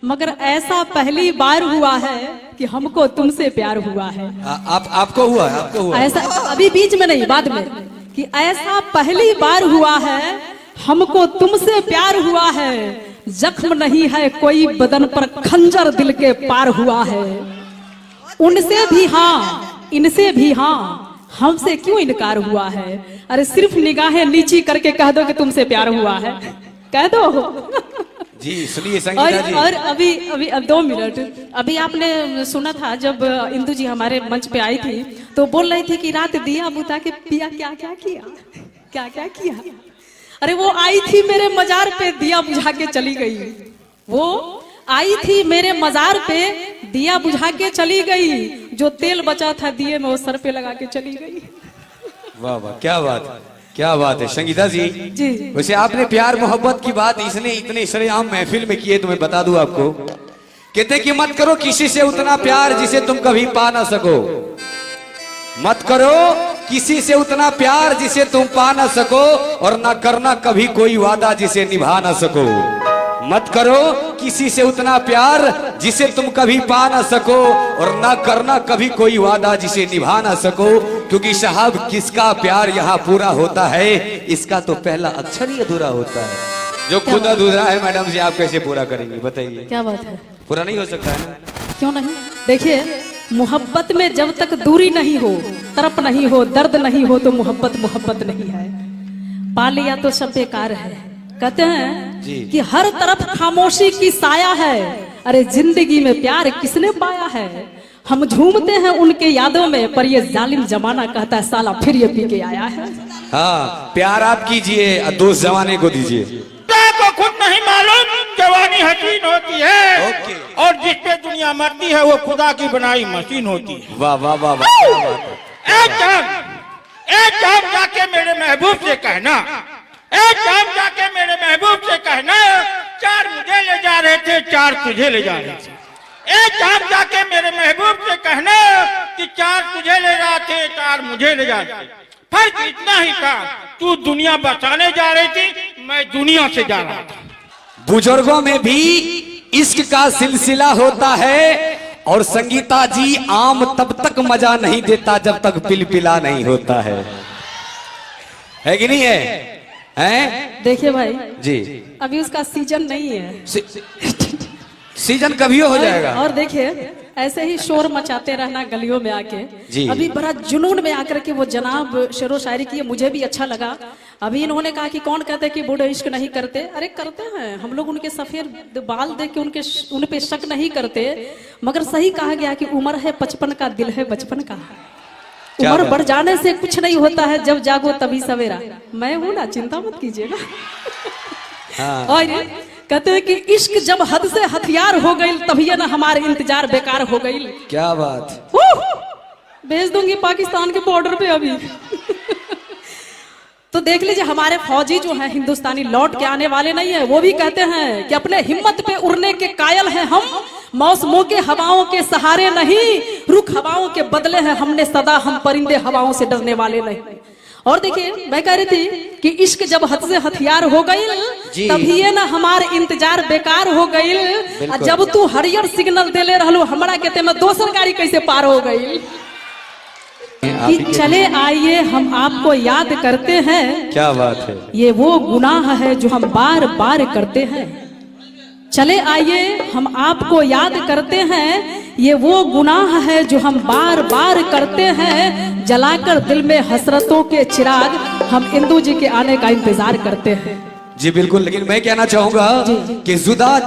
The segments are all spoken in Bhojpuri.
मगर ऐसा पहली बार हुआ है कि हमको तुमसे प्यार हुआ है। आपको हुआ है? आपको हुआ ऐसा अभी बीच में नहीं, बाद में, कि ऐसा पहली बार हुआ है हमको तुमसे प्यार हुआ है। जख्म नहीं है कोई बदन पर, खंजर दिल के पार हुआ है। उनसे भी हाँ, इनसे भी हाँ, हमसे क्यों इनकार हुआ है? अरे सिर्फ निगाहें नीची करके कह दो कि तुमसे प्यार हुआ है, कह दो जी। सुनिए संगीता जी। और अभी अभी अब 2 मिनट, अभी आपने सुना था जब इंदु जी हमारे मंच पे आई थी तो बोल रही थी कि रात दिया बुता के पिया क्या क्या किया, क्या क्या किया। अरे वो आई थी मेरे मजार पे, दिया बुझा के चली गई। वो आई थी मेरे मजार पे, दिया बुझा के चली गई। जो तेल बचा था दिए में वो सर पे लगा के चली गई। वाह वाह, क्या बात, क्या बात है संगीता जी। जी वैसे आपने प्यार मोहब्बत की बात इसने इतने सरेआम महफिल में की है, तो मैं बता दूं आपको, कहते कि मत करो किसी से उतना प्यार जिसे तुम कभी पा ना सको। मत करो किसी से उतना प्यार जिसे तुम पा ना सको, और ना करना कभी कोई वादा जिसे निभा ना सको। मत करो किसी से उतना प्यार जिसे तुम कभी पा ना सको, और ना करना कभी कोई वादा जिसे निभा ना सको। क्योंकि साहब किसका प्यार यहाँ पूरा होता है, इसका तो पहला अक्षर ही अधूरा होता है। जो खुद अधूरा है मैडम जी, आप कैसे पूरा करेंगी बताइए? क्या बात है, पूरा नहीं हो सकता है? क्यों नहीं? देखिए, मोहब्बत में जब तक दूरी नहीं हो, तरफ नहीं हो, दर्द नहीं हो, तो मोहब्बत मोहब्बत नहीं है। पा लिया तो सब बेकार है। कहते हैं कि हर तरफ खामोशी की साया है। अरे जिंदगी में प्यार किसने पाया है? हम झूमते हैं उनके यादों में, पर ये जालिम जमाना कहता है साला फिर ये पी के आया है। हाँ, प्यार आप कीजिए और दोस्त जमाने को दीजिए। को खुद नहीं मालूम जवानी हसीन होती है, और जिस पे दुनिया मरती है वो खुदा की बनाई मशीन होती है। वाह वाह वाह वाह। एक काम जाके मेरे महबूब से कहना, एक काम जाके मेरे महबूब से कहना, 4 मुझे ले जा रहे थे, 4 तुझे ले जा रहे थे। एक काम जाके मेरे महबूब से कहना कि 4 तुझे ले रहे थे, 4 मुझे ले जा रहे थे। फर्क इतना ही था, तू दुनिया बचाने जा रही थी, मैं दुनिया से जा रहा था। बुजुर्गों में भी इश्क का सिलसिला होता है, और संगीता जी आम तब तक मजा नहीं देता जब तक पिलपिला नहीं होता है कि नहीं है? हैं? देखिए भाई जी, अभी उसका सीजन नहीं है। सीजन कभी हो जाएगा। और देखिए ऐसे ही शोर मचाते रहना गलियों में आके। जी। अभी बड़ा जुनून में आकर के वो जनाब शेरो शायरी किए, मुझे भी अच्छा लगा। अभी इन्होंने कहा कि कौन कहते हैं कि बूढ़े इश्क नहीं करते। अरे करते हैं हम लोग, उनके सफेद बाल देख के उन पे शक नहीं करते। मगर सही कहा गया कि उम्र है 55 का, दिल है बचपन का। उम्र बढ़ जाने से कुछ नहीं होता है, जब जागो तभी सवेरा। मैं हूं ना, चिंता मत कीजिएगा। हाँ। और कहते हैं कि इश्क जब हद से हथियार हो गई, तभी ना हमारे इंतजार बेकार हो गई। क्या बात। भेज दूंगी पाकिस्तान के बॉर्डर पे अभी। तो देख लीजिए हमारे फौजी जो हैं हिंदुस्तानी लौट के आने वाले नहीं है। वो भी कहते हैं कि अपने हिम्मत पे उड़ने के कायल हैं हम, मौसमों के हवाओं के सहारे नहीं, रुख हवाओं के बदले हैं हमने सदा, हम परिंदे हवाओं से डरने वाले नहीं। और देखिए मैं कह रही थी कि इश्क जब हद से हथियार हो गई, तभी ये ना हमारे इंतजार बेकार हो गई। जब तू हरियर सिग्नल देले रहलो हमरा कहते में दोसर गाड़ी कैसे पार हो गई। कि चले आइए हम आपको याद करते हैं, क्या बात है। ये वो गुनाह है जो हम बार बार करते हैं। चले आइए हम आपको याद करते हैं, ये वो गुनाह है जो हम बार बार करते हैं। जलाकर दिल में हसरतों के चिराग, हम इंदु जी के आने का इंतजार करते हैं। जी बिल्कुल, लेकिन मैं कहना चाहूंगा कि जुदा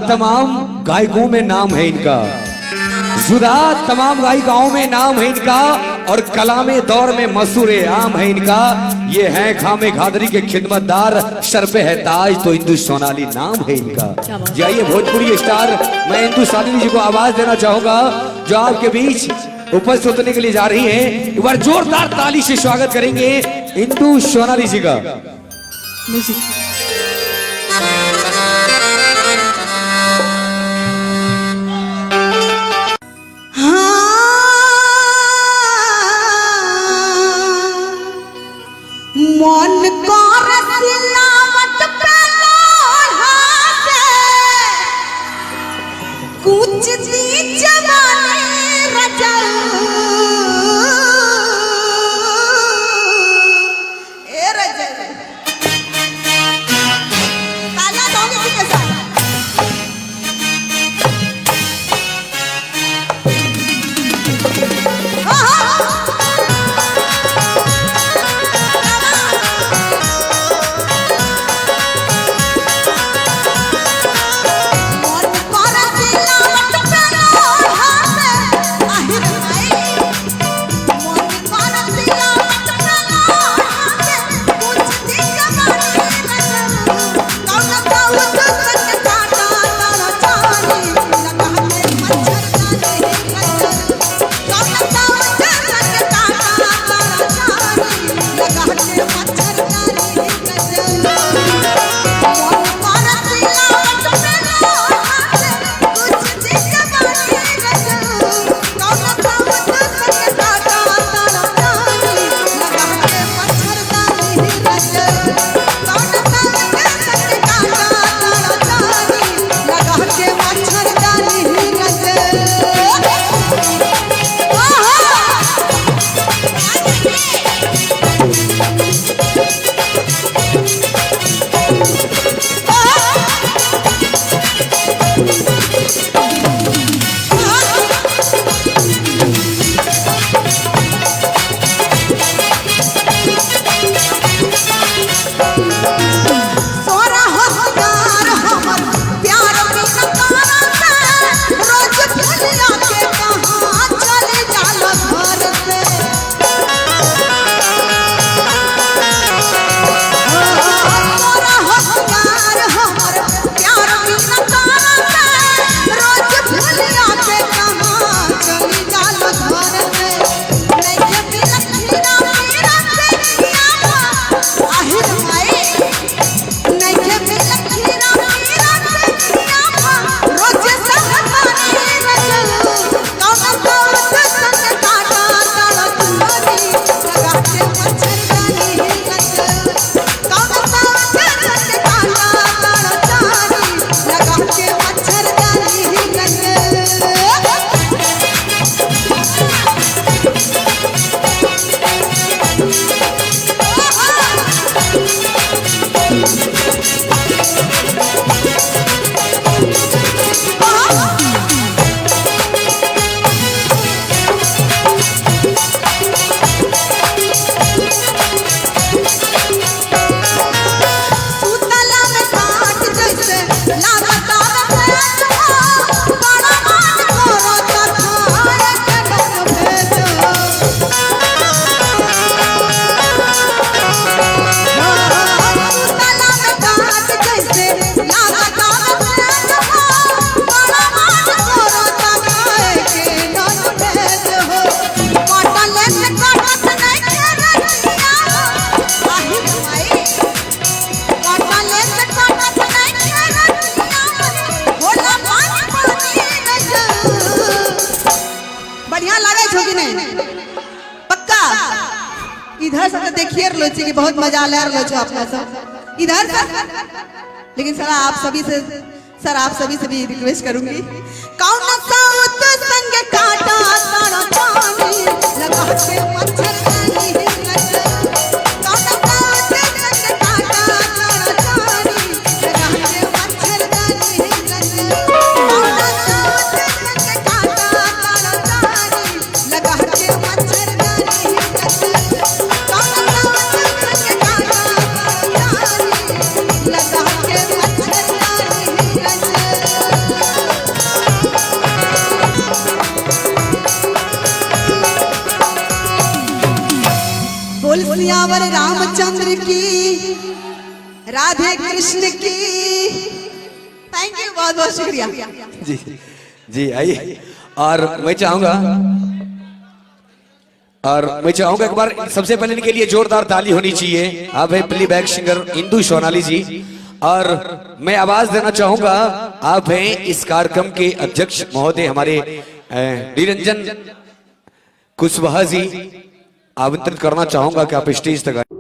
तमाम गायकों में नाम है इनका, जुदा तमाम गायिकाओं में नाम है इनका, और कलामे दौर में मशहूर आम है इनका। ये हैं खामे घादरी के खिदमतदार, सर पे है ताज तो इंदु सोनाली नाम है इनका। जाइए भोजपुरी स्टार, मैं इंदु सोनाली जी को आवाज देना चाहूंगा जो आपके बीच उपस्थित होने के लिए जा रही हैं। एक बार जोरदार ताली से स्वागत करेंगे इंदु सोनाली जी का। मन कर सिलावट पे लोढ़ा से कूचती जवानी रजल ए रजल काला दोगे के साथ इधर से देखिए रोचे कि बहुत मजा ले रहा है अपना सब इधर से। लेकिन सर आप सभी से भी रिक्वेस्ट करूंगी, कौन सा संग काटा तारा पानी लगा के मच्छरदानी कौन सा संग काटा तारा पानी लगा के मच्छरदानी कौन सा संग काटा तारा पानी लगा के मच्छरदानी बोल सियावर रामचंद्र की, राधे कृष्ण की। थैंक यू, बहुत बहुत शुक्रिया जी जी। आइए और मैं चाहूंगा एक बार सबसे पहले इनके लिए जोरदार ताली होनी चाहिए। आप है प्लेबैक सिंगर इंदु सोनाली जी, और मैं आवाज देना चाहूंगा, आप हैं इस कार्यक्रम के अध्यक्ष महोदय हमारे निरंजन कुशवाहा जी। आमंत्रित करना चाहूंगा कि आप स्टेज तक आए।